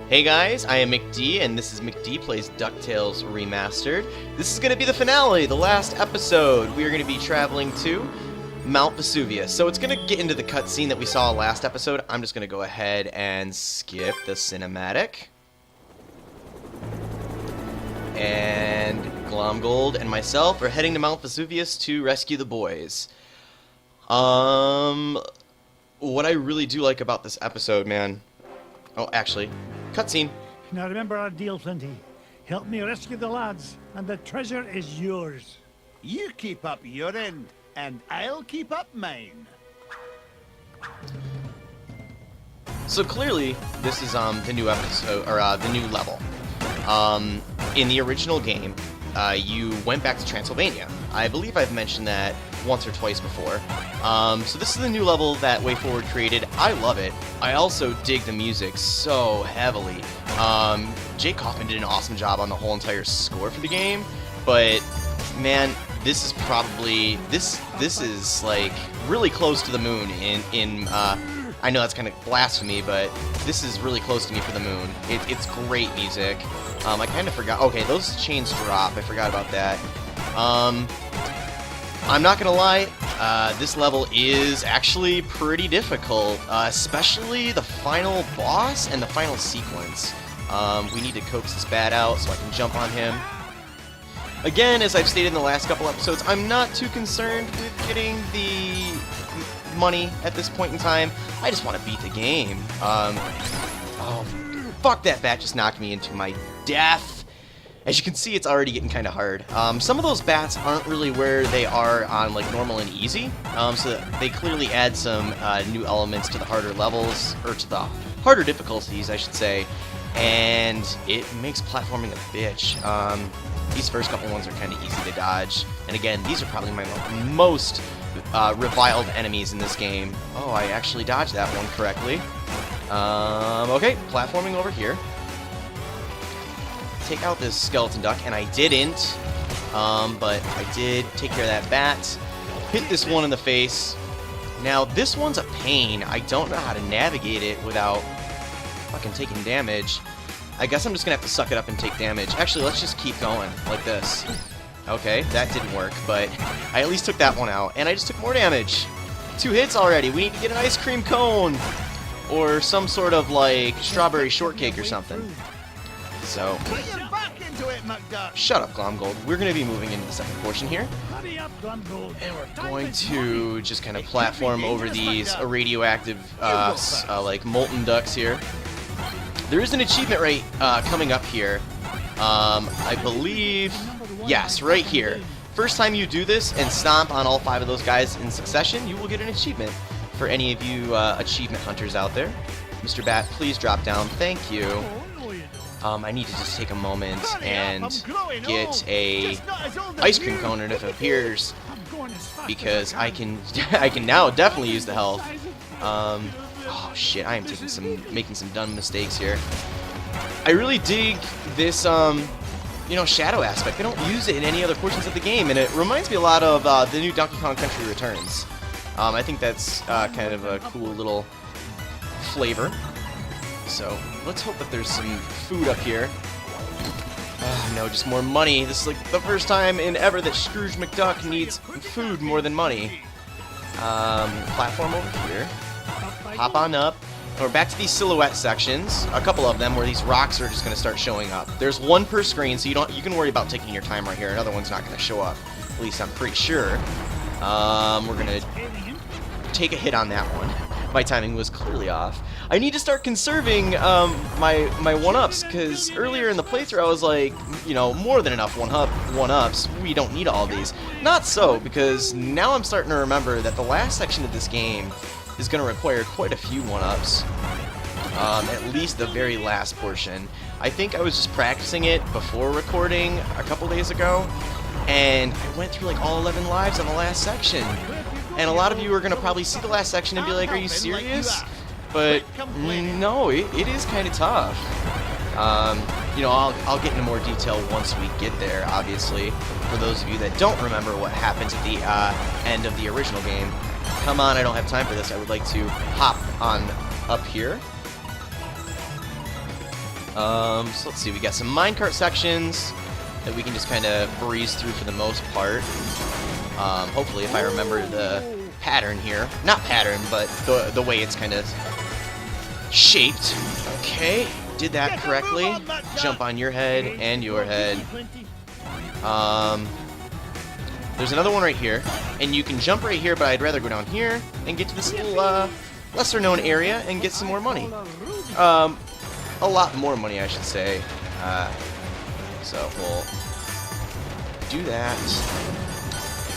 Hey guys, I am McD, and this is McD Plays DuckTales Remastered. This is going to be the finale, the last episode. We are going to be traveling to Mount Vesuvius. So it's going to get into the cutscene that we saw last episode. I'm just going to go ahead and skip the cinematic. And Glomgold and myself are heading to Mount Vesuvius to rescue the boys. What I really do like about this episode, man... Oh, actually, cutscene. Now remember our deal, Flinty. Help me rescue the lads, and the treasure is yours. You keep up your end, and I'll keep up mine. So clearly, this is the new episode, or the new level. In the original game, you went back to Transylvania. I believe I've mentioned that once or twice before. So this is the new level that WayForward created. I love it. I also dig the music so heavily. Jake Kaufman did an awesome job on the whole entire score for the game, but man, this is probably this is like really close to the moon in I know that's kind of blasphemy, but this is really close to me for the moon. It's great music. I kind of forgot. Okay, those chains drop. I forgot about that. I'm not gonna lie, this level is actually pretty difficult, especially the final boss and the final sequence. We need to coax this bat out so I can jump on him. Again, as I've stated in the last couple episodes, I'm not too concerned with getting the money at this point in time. I just want to beat the game. Oh, fuck, that bat just knocked me into my death. As you can see, it's already getting kind of hard. Some of those bats aren't really where they are on like normal and easy, so they clearly add some new elements to the harder levels, or to the harder difficulties, I should say, and it makes platforming a bitch. These first couple ones are kind of easy to dodge, and again, these are probably my most reviled enemies in this game. Oh, I actually dodged that one correctly. Okay, platforming over here. Take out this skeleton duck, and I didn't, but I did take care of that bat. Hit this one in the face. Now, this one's a pain. I don't know how to navigate it without fucking taking damage. I guess I'm just gonna have to suck it up and take damage. Actually, let's just keep going, like this. Okay, that didn't work, but I at least took that one out, and I just took more damage. 2 hits already. We need to get an ice cream cone, or some sort of, like, strawberry shortcake or something. So, shut up, Glomgold. We're going to be moving into the second portion here. And we're going to just kind of platform over these radioactive, like, molten ducks here. There is an achievement rate coming up here. I believe, yes, right here. First time you do this and stomp on all 5 of those guys in succession, you will get an achievement. For any of you achievement hunters out there, Mr. Bat, please drop down. Thank you. I need to just take a moment and get a ice cream cone if it appears, because I can now definitely use the health. Oh shit, I am making some dumb mistakes here. I really dig this you know, shadow aspect. They don't use it in any other portions of the game, and it reminds me a lot of the new Donkey Kong Country Returns. I think that's kind of a cool little flavor. So, let's hope that there's some food up here. No, just more money. This is like the first time in ever that Scrooge McDuck needs food more than money. Platform over here. Hop on up. And we're back to these silhouette sections. A couple of them where these rocks are just going to start showing up. There's one per screen, so you can worry about taking your time right here. Another one's not going to show up. At least I'm pretty sure. We're going to take a hit on that one. My timing was clearly off. I need to start conserving my one-ups, because earlier in the playthrough I was like, you know, more than enough one-ups. We don't need all these. Not so, because now I'm starting to remember that the last section of this game is going to require quite a few one-ups. At least the very last portion. I think I was just practicing it before recording a couple days ago, and I went through like all 11 lives on the last section. And a lot of you are going to probably see the last section and be like, are you serious? But no, it is kind of tough. You know, I'll get into more detail once we get there, obviously. For those of you that don't remember what happens at the end of the original game, come on, I don't have time for this. I would like to hop on up here. So let's see, we got some minecart sections that we can just kind of breeze through for the most part. Hopefully, if I remember the pattern here. Not pattern, but the way it's kind of shaped. Okay, did that correctly. Jump on your head and your head. There's another one right here, and you can jump right here, but I'd rather go down here and get to this little lesser-known area and get some more money. A lot more money, I should say. So we'll do that.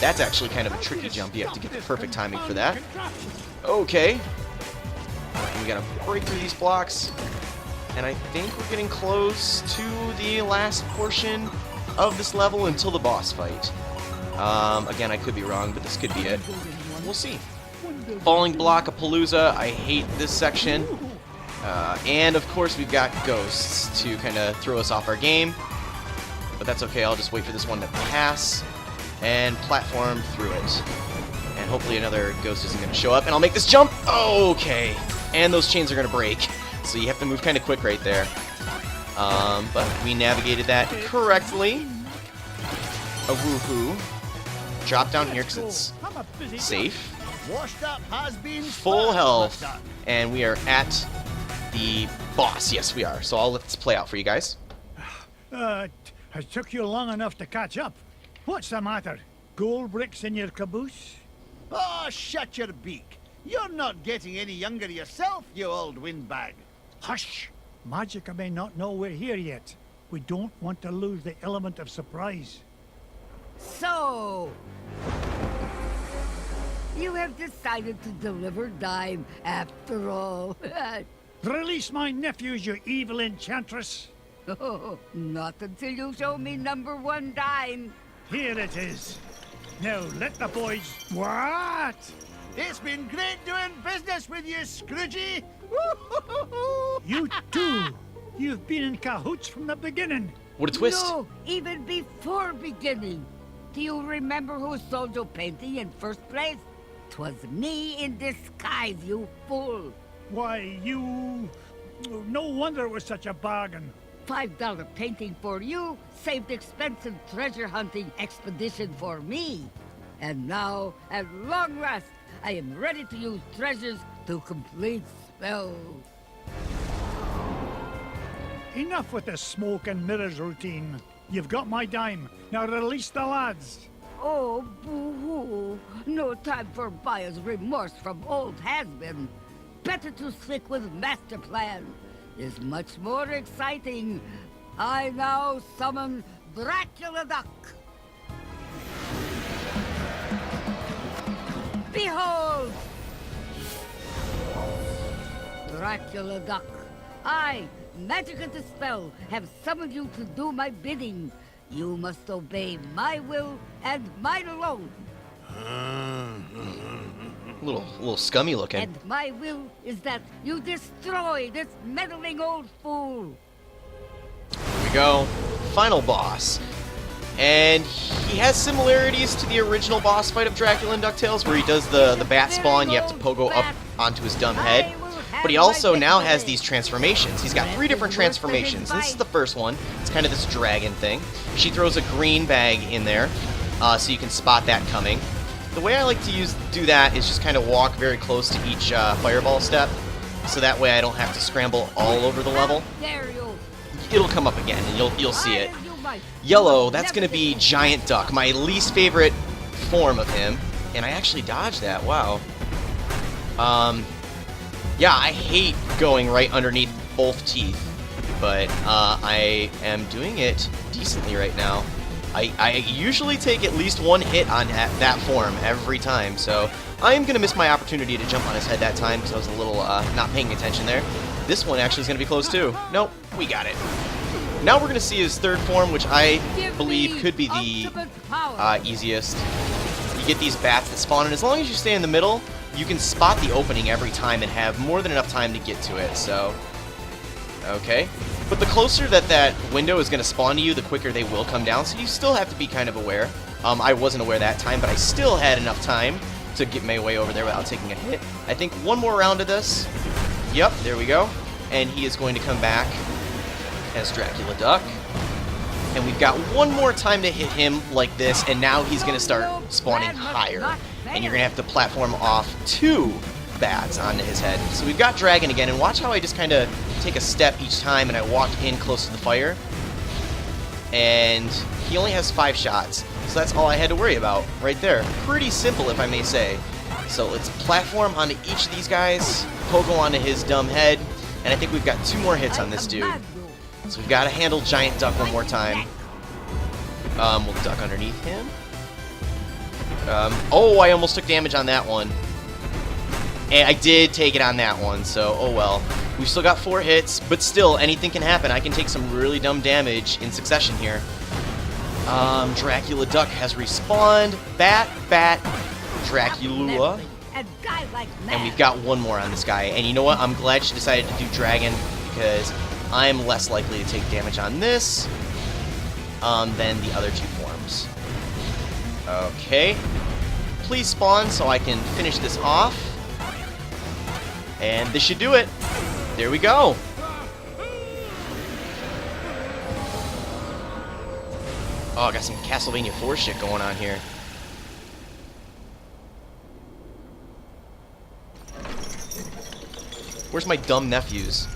That's actually kind of a tricky jump. You have to get the perfect timing for that. Okay. We gotta break through these blocks. And I think we're getting close to the last portion of this level until the boss fight. Again, I could be wrong, but this could be it. We'll see. Falling Block-a-Palooza. I hate this section. And of course we've got ghosts to kind of throw us off our game. But that's okay, I'll just wait for this one to pass and platform through it. And hopefully another ghost isn't going to show up, and I'll make this jump! Okay. And those chains are going to break. So you have to move kind of quick right there. But we navigated that correctly. A woohoo. Drop down here because it's safe. Full health. And we are at the boss. Yes, we are. So I'll let this play out for you guys. It took you long enough to catch up. What's the matter? Gold bricks in your caboose? Oh, shut your beak. You're not getting any younger yourself, you old windbag. Hush! Magica may not know we're here yet. We don't want to lose the element of surprise. So, you have decided to deliver dime after all. Release my nephews, you evil enchantress! Oh, not until you show me #1 dime. Here it is. Now let the boys... What? It's been great doing business with you, Scroogey. You too! You've been in cahoots from the beginning. What a twist. No, even before beginning. Do you remember who sold you painting in first place? 'Twas me in disguise, you fool. Why, you... No wonder it was such a bargain. $5 painting for you saved expensive treasure hunting expedition for me. And now, at long last, I am ready to use treasures to complete spells. Enough with the smoke and mirrors routine. You've got my dime. Now release the lads. Oh, boo-hoo. No time for buyer's remorse from old has-been. Better to stick with master plan. Is much more exciting. I now summon Dracula Duck. Behold! Dracula Duck, I, Magic and Dispel, have summoned you to do my bidding. You must obey my will and mine alone. A little scummy looking. And my will is that you destroy this meddling old fool. Here we go. Final boss. And he has similarities to the original boss fight of Dracula and DuckTales, where he does the bat spawn. You have to pogo up onto his dumb head. But he also now has these transformations. He's got 3 different transformations. This is the first one. It's kind of this dragon thing. She throws a green bag in there, so you can spot that coming. The way I like to do that is just kind of walk very close to each fireball step, so that way I don't have to scramble all over the level. It'll come up again, and you'll see it. Yellow, that's going to be Giant Duck, my least favorite form of him. And I actually dodged that, wow. Yeah, I hate going right underneath both teeth, but I am doing it decently right now. I usually take at least 1 hit on that form every time, so I am going to miss my opportunity to jump on his head that time because I was a little not paying attention there. This one actually is going to be close too. Nope, we got it. Now we're going to see his third form, which I believe could be the easiest. You get these bats that spawn, and as long as you stay in the middle, you can spot the opening every time and have more than enough time to get to it, so... Okay. But the closer that window is going to spawn to you, the quicker they will come down, so you still have to be kind of aware. I wasn't aware that time, but I still had enough time to get my way over there without taking a hit. I think one more round of this. Yep, there we go. And he is going to come back as Dracula Duck. And we've got one more time to hit him like this, and now he's going to start spawning higher. And you're going to have to platform off 2 bats onto his head. So we've got Dragon again, and watch how I just kind of take a step each time and I walk in close to the fire. And he only has 5 shots, so that's all I had to worry about right there. Pretty simple, if I may say. So let's platform onto each of these guys, pogo onto his dumb head, and I think we've got 2 more hits on this dude. So we've got to handle Giant Duck one more time. We'll duck underneath him. Oh, I almost took damage on that one. And I did take it on that one, so oh well. We've still got 4 hits, but still, anything can happen. I can take some really dumb damage in succession here. Dracula Duck has respawned. Bat, Dracula. And we've got 1 more on this guy. And you know what? I'm glad she decided to do Dragon, because I'm less likely to take damage on this than the other 2 forms. Okay. Please spawn so I can finish this off. And this should do it. There we go. Oh, I got some Castlevania 4 shit going on here. Where's my dumb nephews?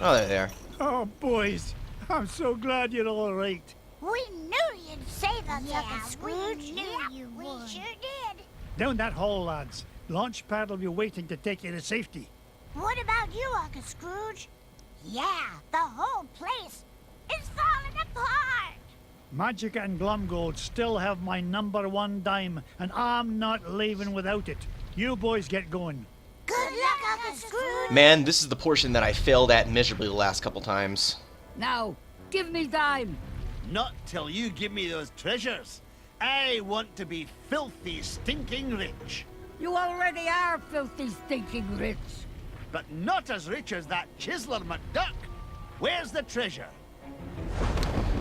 Oh, there they are. Oh, boys, I'm so glad you're all right. We knew you'd say that, Uncle Scrooge. We sure did. Down that hall, lads. Launchpad will be waiting to take you to safety. What about you, Uncle Scrooge? Yeah, the whole place is falling apart. Magica and Glomgold still have my #1 dime, and I'm not leaving without it. You boys get going. Good luck, Uncle Scrooge. Man, this is the portion that I failed at miserably the last couple times. Now, give me dime. Not till you give me those treasures. I want to be filthy, stinking rich. You already are filthy, stinking rich. But not as rich as that chiseler McDuck. Where's the treasure?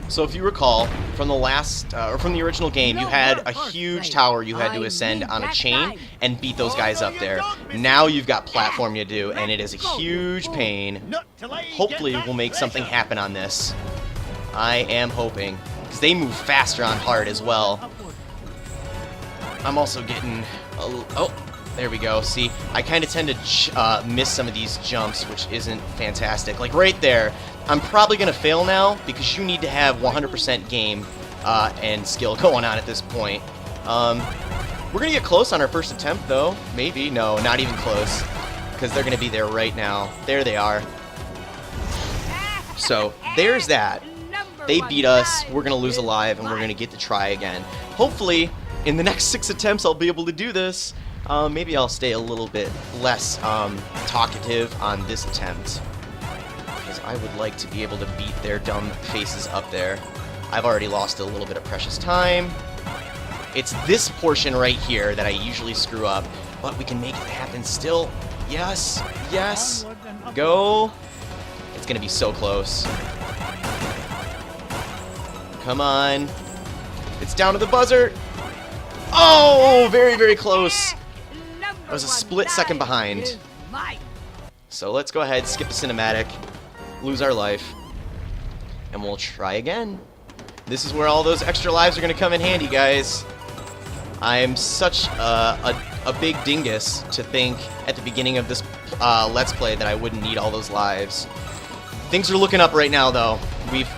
So if you recall, from the last, or from the original game, you had a huge tower you had to ascend on a chain and beat those guys up there. Now you've got platform to do, and it is a huge pain. Hopefully we'll make something happen on this. I am hoping, because they move faster on hard as well. I'm also getting, oh, there we go. See, I kind of tend to miss some of these jumps, which isn't fantastic. Like right there, I'm probably going to fail now because you need to have 100% game and skill going on at this point. We're going to get close on our first attempt, though. Maybe. No, not even close, because they're going to be there right now. There they are. So there's that. They beat us. We're going to lose alive, and we're going to get to try again. Hopefully, in the next 6 attempts, I'll be able to do this. Maybe I'll stay a little bit less talkative on this attempt, because I would like to be able to beat their dumb faces up there. I've already lost a little bit of precious time. It's this portion right here that I usually screw up, but we can make it happen still. Yes, yes, go. It's gonna be so close. Come on. It's down to the buzzer. Oh, very, very close. I was a split second behind. So let's go ahead, skip the cinematic, lose our life, and we'll try again. This is where all those extra lives are going to come in handy, guys. I am such a big dingus to think at the beginning of this Let's Play that I wouldn't need all those lives. Things are looking up right now, though. We've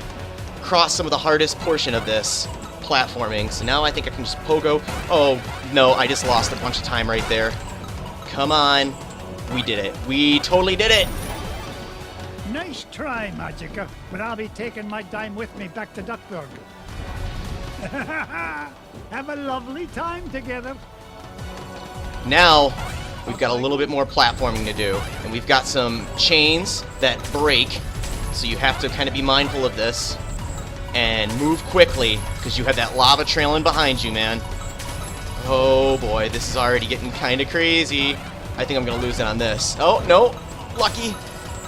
crossed some of the hardest portion of this platforming, so now I think I can just pogo. Oh, no, I just lost a bunch of time right there. Come on. We did it. We totally did it. Nice try, Magica, but I'll be taking my dime with me back to Duckburg. Have a lovely time together. Now, we've got a little bit more platforming to do, and we've got some chains that break, so you have to kind of be mindful of this and move quickly, because you have that lava trailing behind you, man. Oh boy, this is already getting kind of crazy. I think I'm going to lose it on this. Oh, no. Lucky.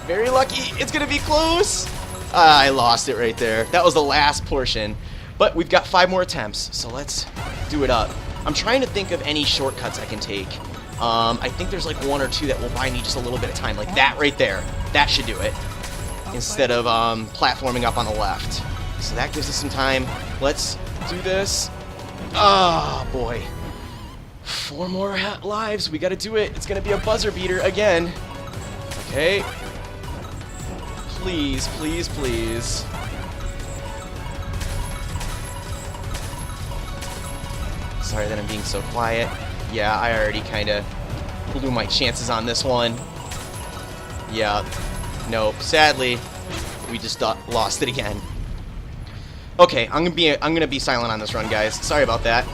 Very lucky. It's going to be close. I lost it right there. That was the last portion. But we've got 5 more attempts, so let's do it up. I'm trying to think of any shortcuts I can take. I think there's like 1 or 2 that will buy me just a little bit of time. Like that right there. That should do it. instead of platforming up on the left. So that gives us some time. Let's do this. Oh, boy. 4 more lives. We gotta do it. It's gonna be a buzzer beater again. Okay. Please, please, please. Sorry that I'm being so quiet. Yeah, I already kind of blew my chances on this one. Yeah. Nope. Sadly, we just lost it again. Okay, I'm gonna be silent on this run, guys. Sorry about that.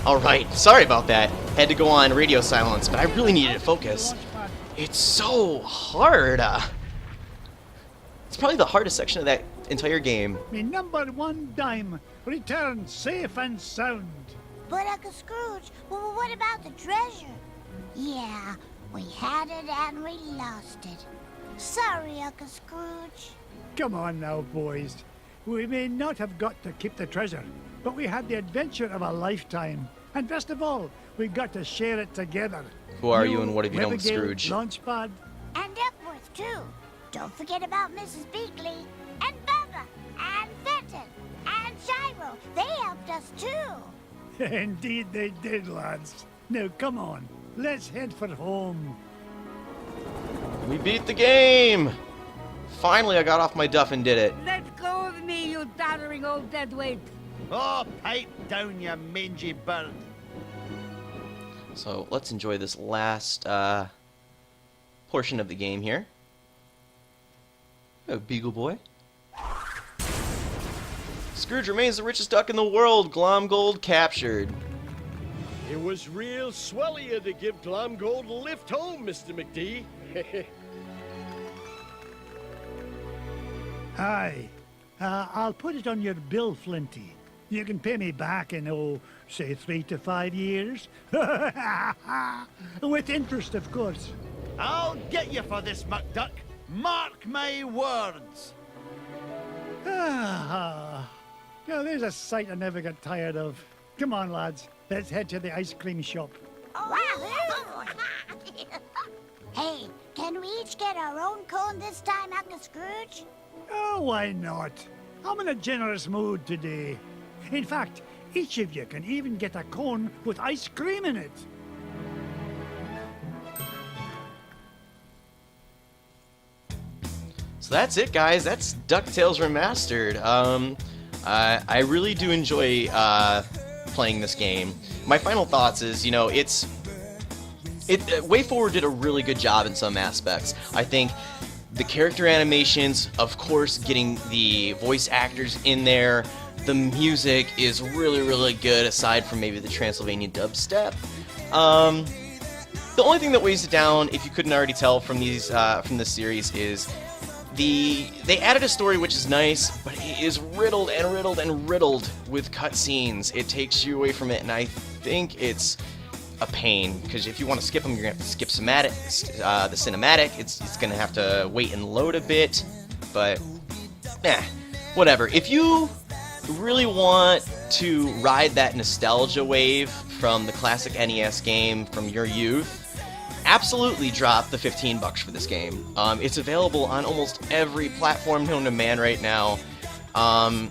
Alright, sorry about that. Had to go on radio silence, but I really needed to focus. It's so hard. It's probably the hardest section of that entire game. Me number 1 dime returned safe and sound. But Uncle Scrooge, well, what about the treasure? Yeah, we had it and we lost it. Sorry, Uncle Scrooge. Come on now, boys. We may not have got to keep the treasure, but we had the adventure of a lifetime. And best of all, we got to share it together. Who are you and what have you done with Scrooge? Launchpad. And Duckworth, too. Don't forget about Mrs. Beakley, and Bubba, and Fenton, and Gyro. They helped us, too. Indeed they did, lads. Now, come on. Let's head for home. We beat the game! Finally, I got off my duff and did it. Let go of me, you doddering old deadweight. Oh, pipe down, you mangy bird. So let's enjoy this last portion of the game here. Oh, Beagle Boy. Scrooge remains the richest duck in the world. Glomgold captured. It was real swell of you to give Glomgold a lift home, Mr. McD. Aye. I'll put it on your bill, Flinty. You can pay me back in, oh, say 3 to 5 years. With interest, of course. I'll get you for this, McDuck. Mark my words. Now, there's a sight I never get tired of. Come on, lads. Let's head to the ice cream shop. Wahoo! Hey, can we each get our own cone this time, Uncle Scrooge? Oh, why not? I'm in a generous mood today. In fact, each of you can even get a cone with ice cream in it. So that's it, guys. That's DuckTales Remastered. I really do enjoy playing this game. My final thoughts is, you know, WayForward did a really good job in some aspects. I think the character animations, of course, getting the voice actors in there. The music is really, really good, aside from maybe the Transylvania dubstep. The only thing that weighs it down, if you couldn't already tell from this series, is they added a story which is nice, but it is riddled and riddled and riddled with cutscenes. It takes you away from it, and I think it's a pain, because if you want to skip them, you're going to have to skip the cinematic. It's going to have to wait and load a bit, but whatever. If you really want to ride that nostalgia wave from the classic NES game from your youth, absolutely drop the $15 for this game. It's available on almost every platform known to man right now.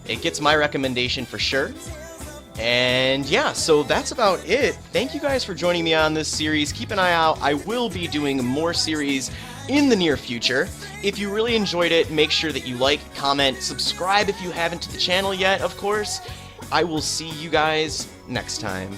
It gets my recommendation for sure. And yeah, so that's about it. Thank you guys for joining me on this series. Keep an eye out. I will be doing more series in the near future. If you really enjoyed it, make sure that you like, comment, subscribe if you haven't to the channel yet, of course. I will see you guys next time.